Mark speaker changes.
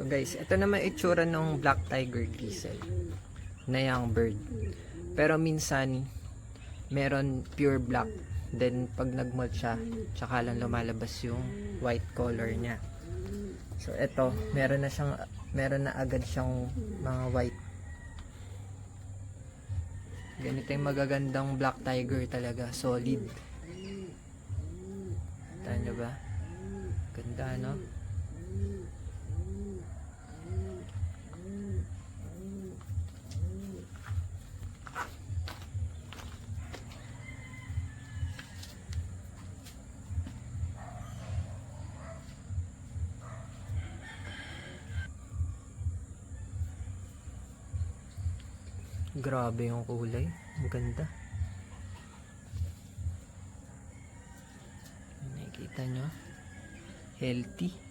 Speaker 1: So guys, ito naman itsura ng Black Tiger Diesel na young bird. Pero minsan, meron pure black. Then pag nagmolt siya, tsaka lang lumalabas yung white color niya. So ito, meron na agad siyang mga white. Ganito yung magagandang Black Tiger talaga, solid. Kita nyo ba? Ganda, no? Grabe yung kulay. Ang ganda. Nakikita nyo? Healthy.